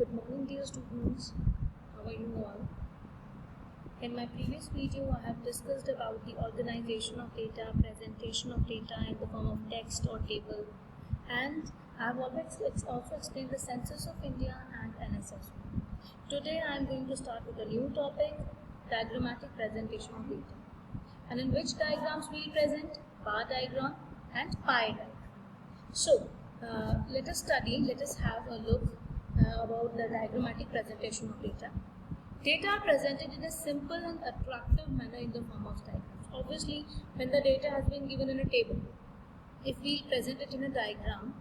Good morning, dear students. How are you all? In my previous video, I have discussed about the organization of data, presentation of data in the form of text or table, and I have also explained the Census of India and NSS. Today, I am going to start with a new topic, diagrammatic presentation of data. And in which diagrams we will present? Bar diagram and pie diagram. So, let us have a look about the diagrammatic presentation of data. Data are presented in a simple and attractive manner in the form of diagrams. Obviously, when the data has been given in a table, if we present it in a diagram,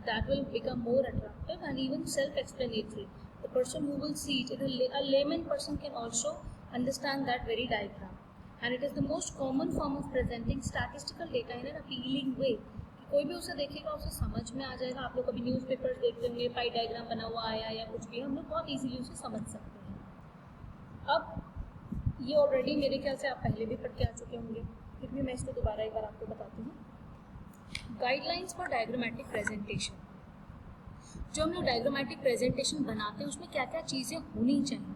that will become more attractive and even self-explanatory. The person who will see it, a layman person can also understand that very diagram. And it is the most common form of presenting statistical data in an appealing way. कोई भी उसे देखेगा उसे समझ में आ जाएगा. आप लोग कभी न्यूज़पेपर्स देखते होंगे, पाई डायग्राम बना हुआ आया या कुछ भी, हम लोग बहुत इजीली उसे समझ सकते हैं. अब ये ऑलरेडी मेरे ख्याल से आप पहले भी पढ़ के आ चुके होंगे, फिर भी मैं इसको दोबारा एक बार आपको बताती हूँ. Guidelines for diagrammatic presentation. जो हम लोग डायग्रामेटिक प्रेजेंटेशन बनाते हैं उसमें क्या क्या चीज़ें होनी चाहिए.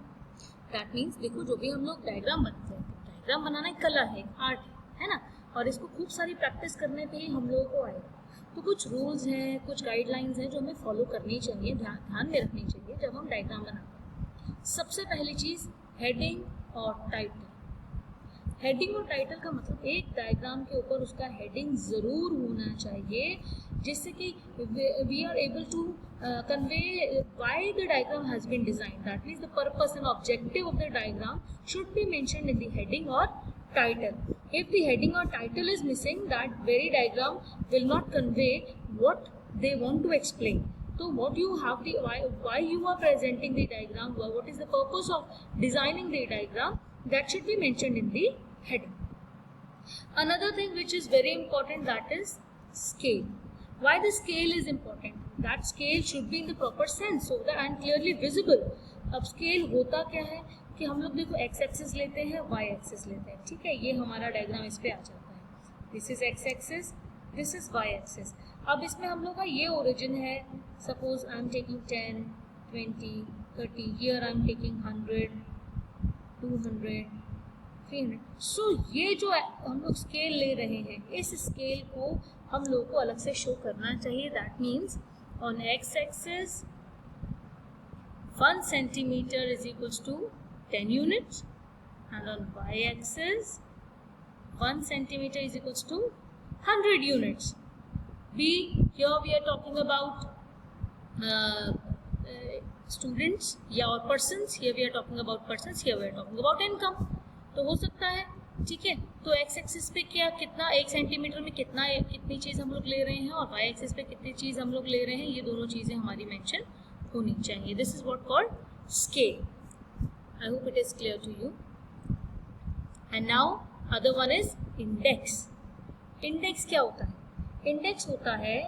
दैट मीन्स देखो, जो भी हम लोग डायग्राम बनाते हैं, डायग्राम बनाना एक कला है, आर्ट है ना, और इसको खूब सारी प्रैक्टिस करने पे ही हम लोगों को आएगा. तो कुछ रूल्स हैं, कुछ गाइडलाइंस हैं जो हमें फॉलो करनी चाहिए, ध्यान में रखनी चाहिए जब हम डायग्राम बनाते हैं. सबसे पहली चीज़ हेडिंग और टाइटल. हेडिंग और टाइटल का मतलब एक डायग्राम के ऊपर उसका हेडिंग ज़रूर होना चाहिए, जिससे कि we are able to convey why the diagram has been designed. That means the purpose and objective of the diagram should be mentioned in the heading or title. If the heading or title is missing, that very diagram will not convey what they want to explain. So what you have why you are presenting the diagram, what is the purpose of designing the diagram, that should be mentioned in the heading. Another thing which is very important, that is scale. Why the scale is important? That scale should be in the proper sense so that and clearly visible. अब scale होता क्या है कि हम लोग देखो x axis लेते हैं, y एक्सिस लेते हैं, ठीक है, ये हमारा डायग्राम इस पे आ जाता है. This is x axis, this is y axis. अब इसमें हम लोग का ये ओरिजिन है. Suppose I am taking 10, 20, 30. Here I am taking 100, 200, 300. सो ये जो हम लोग स्केल ले रहे हैं, इस स्केल को हम लोग को अलग से शो करना चाहिए. That means on x axis 1 centimeter is equals to 10 units, and on y axis 1 centimeter is equals to 100 units. Here we are talking about students or persons. Here we are talking about persons. Here we are talking about income. तो हो सकता है, ठीक है. तो x axis पे कितना 1 centimetre में कितनी चीज़ हम लोग ले रहे हैं, और y एक्सिस पे कितनी चीज़ हम लोग ले रहे हैं, ये दोनों चीज़ें हमारी मेंशन होनी चाहिए. This is what called scale. I hope it is clear to you. And now other one is index. Index क्या होता है? इंडेक्स होता है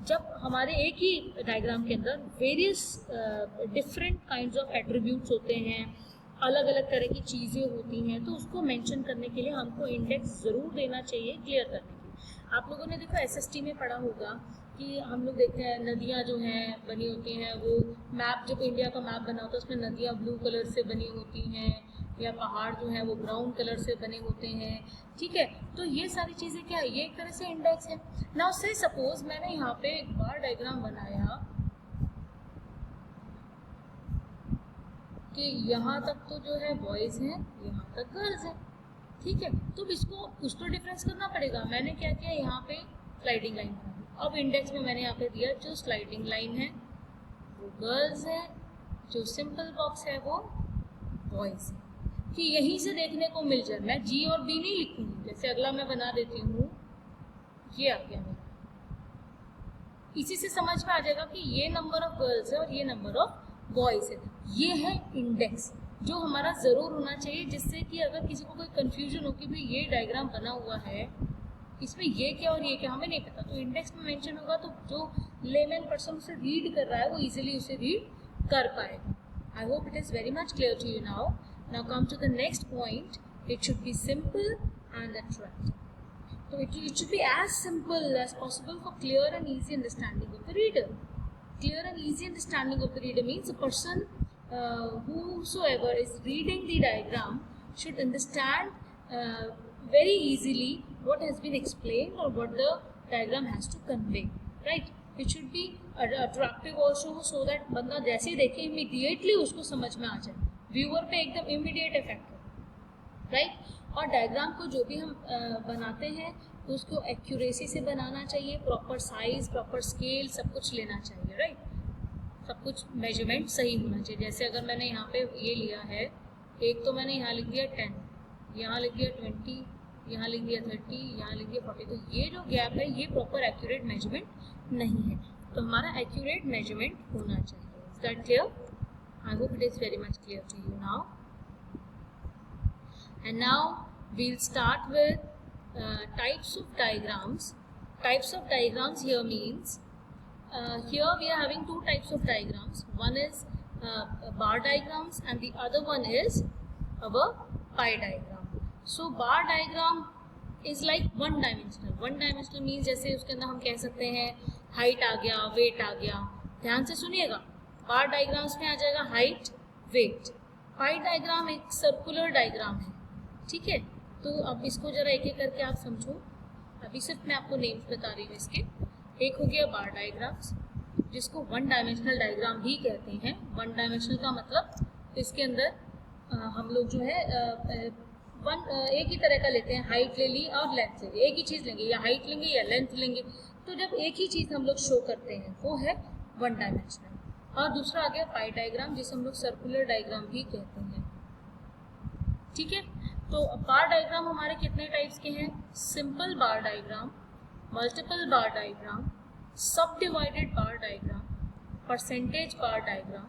जब हमारे एक ही डायग्राम के अंदर various different kinds of attributes होते हैं, अलग अलग तरह की चीज़ें होती हैं, तो उसको मेंशन करने के लिए हमको इंडेक्स ज़रूर देना चाहिए क्लियर करने के लिए. आप लोगों ने देखो एसएसटी में पढ़ा होगा कि हम लोग देखते हैं नदियाँ जो हैं बनी होती हैं, वो मैप जब इंडिया का मैप बना होता है उसमें नदियाँ ब्लू कलर से बनी होती हैं, या पहाड़ जो हैं वो ब्राउन कलर से बने होते हैं, ठीक है. तो ये सारी चीज़ें क्या है, ये एक तरह से इंडेक्स है. नाउ से सपोज मैंने यहाँ पे एक बार डायग्राम बनाया कि यहाँ तक तो जो है बॉयज़ हैं, यहाँ तक गर्ल्स हैं, ठीक है. तो इसको कुछ तो डिफरेंस करना पड़ेगा. मैंने क्या किया, यहाँ पे स्लाइडिंग लाइन बना दी. अब इंडेक्स में मैंने यहाँ पे दिया जो स्लाइडिंग लाइन है वो गर्ल्स है, जो सिंपल बॉक्स है वो बॉयज़ है, कि यहीं से देखने को मिल जाए. मैं जी और बी नहीं लिखूंगी. जैसे अगला मैं बना देती हूँ, ये आ गया मेरा. इसी से समझ में आ जाएगा कि ये नंबर ऑफ गर्ल्स है और ये नंबर ऑफ बॉयज़ है. ये है इंडेक्स जो हमारा ज़रूर होना चाहिए, जिससे कि अगर किसी को कोई कन्फ्यूजन हो कि भाई ये डायग्राम बना हुआ है, इसमें ये क्या और ये क्या हमें नहीं पता, तो इंडेक्स में मेंशन होगा, तो जो लेमैन पर्सन उसे रीड कर रहा है वो इजीली उसे रीड कर पाएगा. I hope it is very much clear to you now. Now come to the next point. It should be simple and attractive. So it should be as simple as possible for clear and easy understanding of the reader. clear and easy understanding of the reader means a person whosoever is reading the diagram should understand very easily what has been explained or what the diagram has to convey, right? It should be attractive also so that बंदा जैसे ही देखे immediately उसको समझ में आ जाए, viewer पे एकदम immediate effect हो, राइट? और डायग्राम को जो भी हम बनाते हैं तो उसको एक्यूरेसी से बनाना चाहिए, प्रॉपर साइज, प्रॉपर स्केल, सब कुछ लेना चाहिए, राइट? सब कुछ मेजरमेंट सही होना चाहिए। जैसे अगर मैंने यहाँ पे ये लिया है, एक तो मैंने यहाँ लिख दिया 10, यहाँ लिख दिया 20, यहाँ लिख दिया 30, यहाँ लिख दिया 40, तो ये जो गैप है ये प्रॉपर एक्यूरेट मेजरमेंट नहीं है, तो हमारा एक्यूरेट मेजरमेंट होना चाहिए। Is that clear? I hope it is very much clear to you now. And now we'll start with types of diagrams. Types of diagrams here means here we are having two types of diagrams. One is bar diagrams and the other one is our pie diagram. So bar diagram is like one dimensional. One dimensional means जैसे उसके अंदर हम कह सकते हैं height आ गया, weight आ गया। ध्यान से सुनिएगा, bar diagrams में आ जाएगा height, weight। pie diagram एक circular diagram है, ठीक है? तो अब इसको जरा एक एक करके आप समझो। अभी सिर्फ मैं आपको नेम्स बता रही हूँ इसके। एक हो गया बार डायग्राम्स, जिसको वन डायमेंशनल डायग्राम भी कहते हैं। वन डायमेंशनल का मतलब इसके अंदर हम लोग जो है एक ही तरह का लेते हैं, हाइट ले ली और लेंथ ले ली, एक ही चीज़ लेंगे, या हाइट लेंगे या लेंथ लेंगे। तो जब एक ही चीज़ हम लोग शो करते हैं वो है वन डायमेंशनल। और दूसरा आ गया पाई डायग्राम, जिसे हम लोग सर्कुलर डायग्राम भी कहते हैं, ठीक है? तो बार डायग्राम हमारे कितने टाइप्स के हैं? सिंपल बार डायग्राम, मल्टीपल बार डायग्राम, सब divided bar diagram, percentage bar diagram,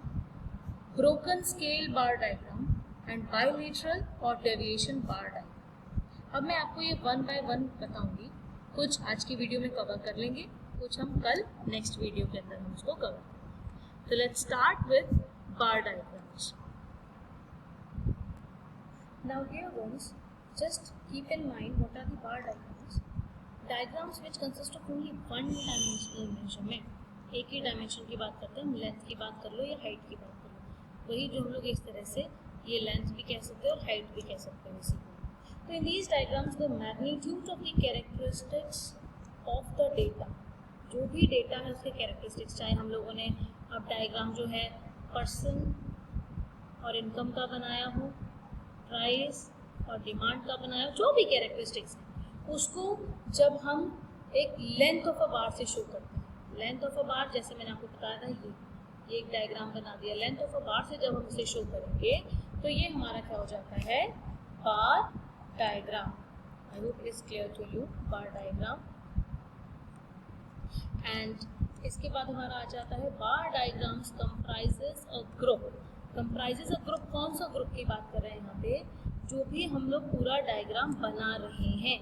broken scale bar diagram and bilateral और डेविएशन बार डायग्राम। अब मैं आपको ये वन बाय वन बताऊंगी। कुछ आज की वीडियो में कवर कर लेंगे, कुछ हम कल नेक्स्ट वीडियो के अंदर हम उसको कवर करेंगे। तो let's start with bar diagrams. Now here ones, just keep in mind what are the bar diagrams. Diagrams which consist of only one dimensional measurement. एक ही डायमेंशन की बात करते हैं हम, लेंथ की बात कर लो या हाइट की बात कर लो, वही जो हम लोग इस तरह से ये लेंथ भी कह सकते हैं और हाइट भी कह सकते हैं इसी को। तो in these diagrams the magnitude of the characteristics of the data, जो भी डेटा है उसके कैरेक्टरिस्टिक्स, चाहे हम लोगों ने अब डायग्राम जो है पर्सन और इनकम का बनाया हो, प्राइस और डिमांड का बनाया, जो भी कैरेक्टरिस्टिक्स है उसको जब हम एक लेंथ ऑफ अ बार से शो करते हैं। लेंथ ऑफ अ बार जैसे मैंने आपको बताया था, ये एक डायग्राम बना दिया। लेंथ ऑफ अ बार से जब हम इसे शो करेंगे तो ये हमारा क्या हो जाता है? Bar diagram. I hope it is clear to you, bar diagram. And इसके बाद हमारा आ जाता है bar diagrams comprises a group. Comprises a group, कौन सा ग्रुप की बात कर रहे हैं यहाँ पे? जो भी हम लोग पूरा डायग्राम बना रहे हैं,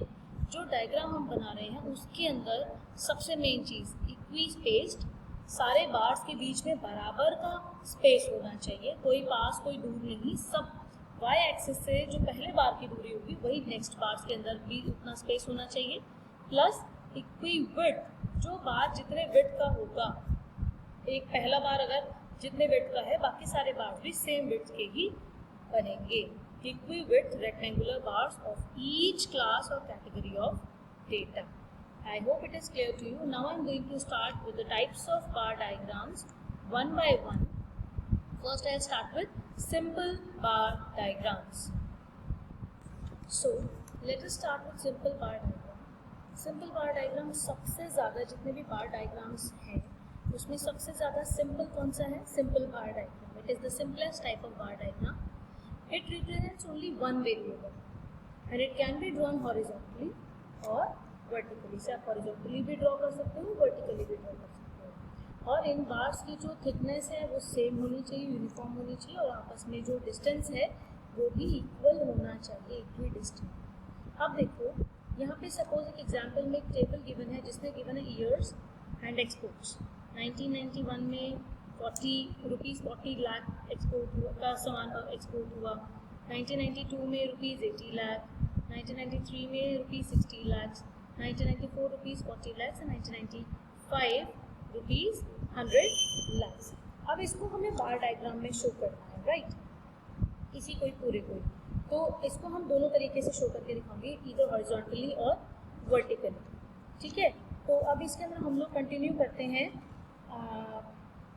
जो डायग्राम हम बना रहे हैं उसके अंदर सबसे मेन चीज़ इक्वी स्पेस्ड, सारे बार्स के बीच में बराबर का स्पेस होना चाहिए, कोई पास कोई दूर नहीं। सब वाई एक्सिस से जो पहले बार की दूरी होगी वही नेक्स्ट बार्स के अंदर भी उतना स्पेस होना चाहिए। प्लस इक्वी विड्थ, जो बार जितने विड्थ का होगा, एक पहला बार अगर जितने विड्थ का है बाकी सारे बार्स भी सेम विड्थ के ही बनेंगे। Equi width rectangular bars of each class और category of data. I hope it is clear to you. Now I am going to start with the types of bar diagrams one by one. First I will start with simple bar diagrams. So let us start with simple bar diagram. Simple bar diagram सबसे ज़्यादा जितने भी bar diagrams हैं उसमें सबसे ज़्यादा simple कौन सा है? Simple bar diagram. It is the simplest type of bar diagram. It represents only one variable and it can be drawn horizontally और वर्टिकली। से आप हॉरिजॉन्टली भी ड्रॉ कर सकते हो, वर्टिकली भी ड्रॉ कर सकते हो। और इन बार्स की जो थिकनेस है वो सेम होनी चाहिए, यूनिफॉर्म होनी चाहिए, और आपस में जो डिस्टेंस है वो भी इक्वल होना चाहिए, इक्वी डिस्टेंस। अब देखो यहाँ पे सपोज एक एग्जाम्पल में एक टेबल गिवन है जिसमें गिवन है ईयर्स एंड एक्सपोर्ट्स। 1991 में 40 लाख एक्सपोर्ट हुआ का सामान एक्सपोर्ट हुआ। 1992 में ₹80 लाख, 1993 में ₹60 लाख, 1994 ₹40 लाख, 1995 ₹1 100 lakhs। अब इसको हमें बार डायग्राम में शो करना है, राइट, इसी कोई पूरे कोई, तो इसको हम दोनों तरीके से शो करके दिखाएंगे, ईदर हॉरिजॉन्टली और वर्टिकली, ठीक है। तो अब इसके अंदर हम लोग कंटिन्यू करते हैं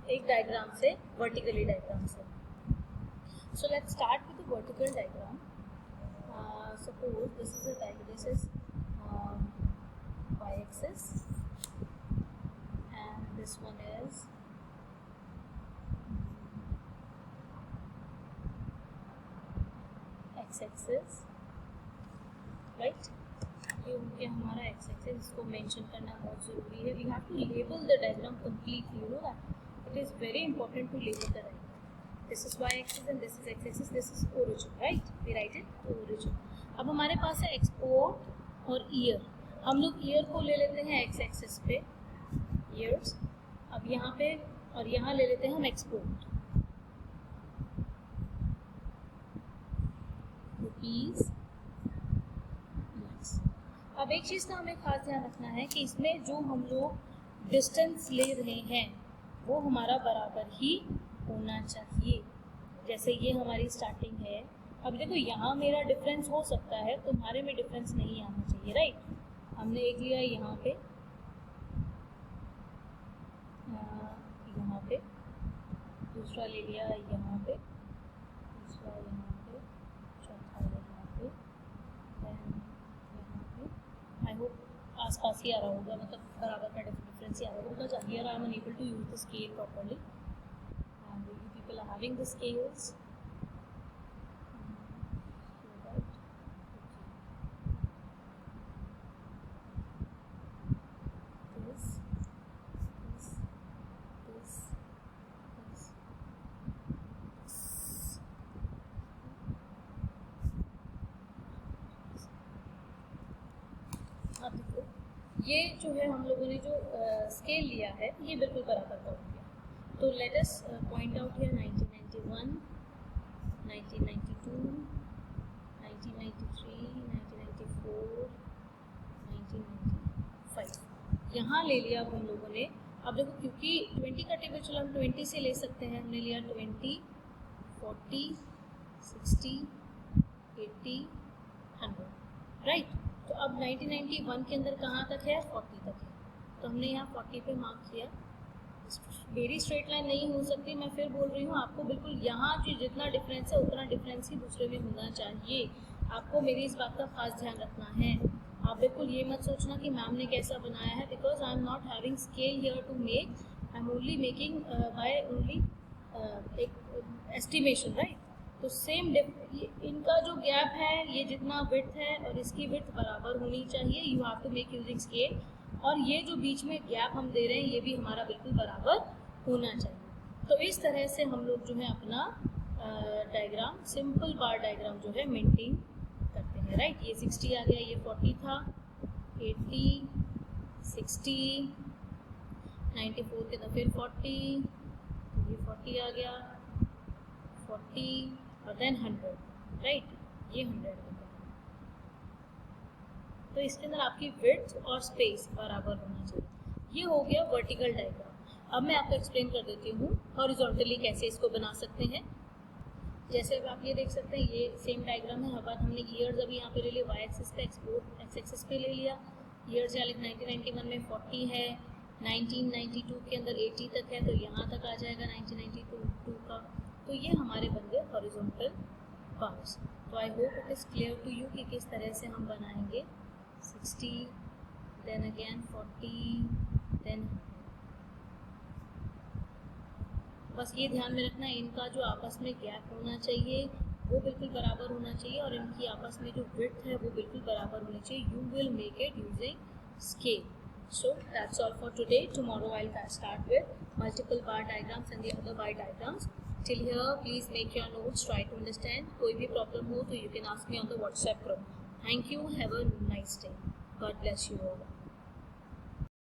एक डायग्राम से, वर्टिकली डायग्राम से। So let's start with the vertical diagram. Suppose this is a diagram, this is y axis and this one is x axis, right. ये हो गया हमारा x axis, इसको मेंशन करना बहुत ज़रूरी है। We have to label the diagram completely, you know that it is very important to label the diagram. This is y axis and this is x axis, this is origin, right, we write it origin। अब हमारे पास है export और year. हम लोग year को ले लेते हैं x एक्सिस पे, ईयर्स। अब यहाँ पे और यहाँ ले लेते हैं हम एक्सपोर्ट, रुपीज। अब एक चीज़ का हमें खास ध्यान रखना है कि इसमें जो हम लोग डिस्टेंस ले रहे हैं वो हमारा बराबर ही होना चाहिए। जैसे ये हमारी स्टार्टिंग है, अब देखो यहाँ मेरा डिफरेंस हो सकता है, तुम्हारे में डिफरेंस नहीं आना चाहिए, राइट। हमने एक लिया यहाँ पे, दूसरा ले लिया यहाँ पे, तीसरा यहाँ पे, चौथा यहाँ पे, देन यहाँ पे। आई होप आसपास ही आ रहा होगा, मतलब बराबर का डिफरेंस ही आ रहा होगा, because here I am unable to use the scale properly and you people are having the scales. अब देखो ये जो है हम लोगों ने जो स्केल लिया है ये बिल्कुल बराबर का हो गया। तो let us point out here 1991, 1992, 1993, 1994, 1995 यहाँ ले लिया अब हम लोगों ने। अब देखो क्योंकि 20 का टेबल चलो हम 20 से ले सकते हैं, हमने लिया 20, 40, 60, 80, 100, राइट। तो अब 1991 के अंदर कहाँ तक है, 40 तक है, तो हमने यहाँ 40 पे मार्क किया। मेरी स्ट्रेट लाइन नहीं हो सकती, मैं फिर बोल रही हूँ आपको, बिल्कुल यहाँ जो जितना डिफरेंस है उतना डिफरेंस ही दूसरे में होना चाहिए। आपको मेरी इस बात का खास ध्यान रखना है। आप बिल्कुल ये मत सोचना कि मैम ने कैसा बनाया है, because I am not having scale here to make, I am only making by only एक एस्टिमेशन, राइट। तो सेम इनका जो गैप है, ये जितना विड्थ है और इसकी विड्थ बराबर होनी चाहिए, you have to make using scale. और ये जो बीच में गैप हम दे रहे हैं ये भी हमारा बिल्कुल बराबर होना चाहिए। तो इस तरह से हम लोग जो है अपना डायग्राम, सिंपल बार डायग्राम जो है मेंटेन करते हैं, राइट। ये 60 आ गया, ये 40 था, 80, 60, 94 के तो फिर 40, ये 40 आ गया, 40 और देन 100, राइट, ये 100 हो गया। तो इसके अंदर आपकी विड्थ और स्पेस बराबर होना चाहिए। ये हो गया वर्टिकल डायग्राम। अब मैं आपको एक्सप्लेन कर देती हूँ हॉरिजॉन्टली कैसे इसको बना सकते हैं। जैसे अब आप ये देख सकते हैं, ये सेम डायग्राम है। हर बार हमने ईयर्स अभी यहाँ पे ले लिया, वाई एक्सिस पे, एक्सपोर्ट एक्स एक्सिस पे ले लिया। ईयर्स यहाँ 1991 में 40 है, 1992 के अंदर 80 तक है, तो यहाँ तक आ जाएगा 1992 का। तो ये हमारे बन गए हॉरिजॉन्टल बार्स। तो I hope it is clear to you कि किस तरह से हम बनाएंगे 60, then again 40, then बस ये ध्यान में रखना है, इनका जो आपस में गैप होना चाहिए वो बिल्कुल बराबर होना चाहिए और इनकी आपस में जो विड्थ है वो बिल्कुल बराबर होनी चाहिए। You will make it using scale. So that's all for today. Tomorrow I'll start with multiple bar diagrams and the other bar diagrams. Till here, please make your notes, try to understand. कोई भी problem हो तो you can ask me on the WhatsApp group. Thank you. Have a nice day. God bless you all.